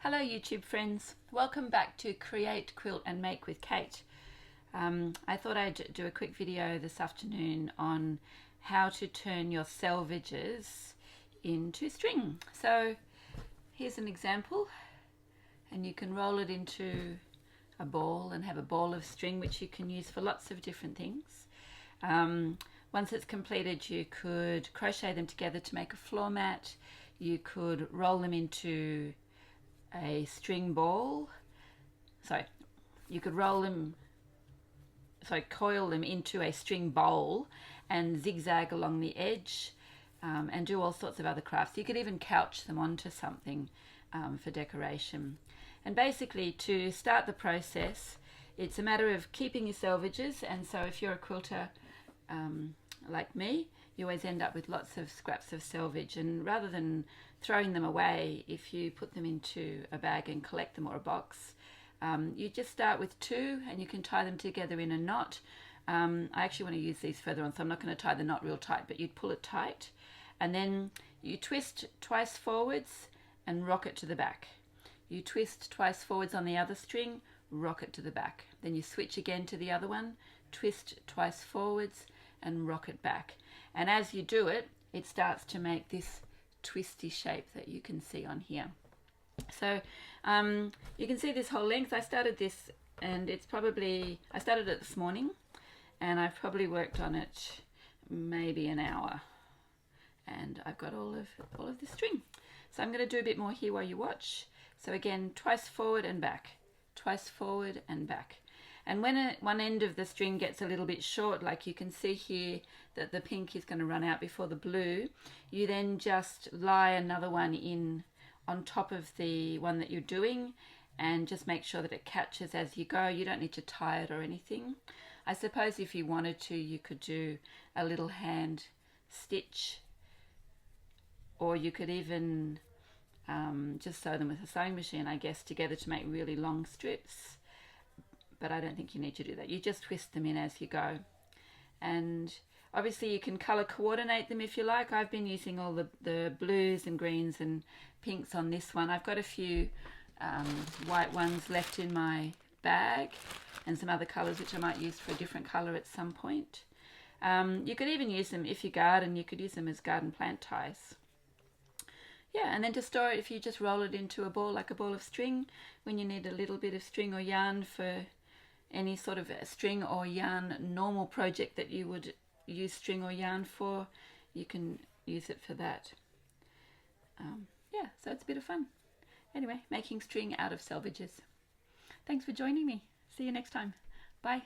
Hello YouTube friends, welcome back to Create, Quilt and Make with Kate. I thought I'd do a quick video this afternoon on how to turn your selvedges into string. So here's an example, and you can roll it into a ball and have a ball of string which you can use for lots of different things. Once it's completed, you could crochet them together to make a floor mat. You could roll them into a string ball. You could coil them into a string bowl and zigzag along the edge, and do all sorts of other crafts. You could even couch them onto something for decoration. And basically, to start the process, it's a matter of keeping your selvedges. And so if you're a quilter like me, you always end up with lots of scraps of selvage, and rather than throwing them away, if you put them into a bag and collect them, or a box, you just start with two and you can tie them together in a knot. I actually want to use these further on, so I'm not going to tie the knot real tight, but you'd pull it tight and then you twist twice forwards and rock it to the back. You twist twice forwards on the other string, rock it to the back. Then you switch again to the other one, twist twice forwards and rock it back. And as you do it, it starts to make this twisty shape that you can see on here. So you can see this whole length. I started this, and I started it this morning, and I've probably worked on it maybe an hour, and I've got all of this string. So I'm going to do a bit more here while you watch. So again, twice forward and back, twice forward and back. And when one end of the string gets a little bit short, like you can see here that the pink is going to run out before the blue, you then just lie another one in on top of the one that you're doing, and just make sure that it catches as you go. You don't need to tie it or anything. I suppose if you wanted to, you could do a little hand stitch, or you could even just sew them with a sewing machine, I guess, together to make really long strips. But I don't think you need to do that. You just twist them in as you go. And obviously you can color coordinate them if you like. I've been using all the blues and greens and pinks on this one. I've got a few white ones left in my bag, and some other colors which I might use for a different color at some point. You could even use them if you garden. You could use them as garden plant ties. Yeah, and then to store it, if you just roll it into a ball, like a ball of string, when you need a little bit of string or yarn for any sort of string or yarn normal project that you would use string or yarn for, you can use it for that. Yeah, so it's a bit of fun. Anyway, making string out of selvedges. Thanks for joining me. See you next time. Bye.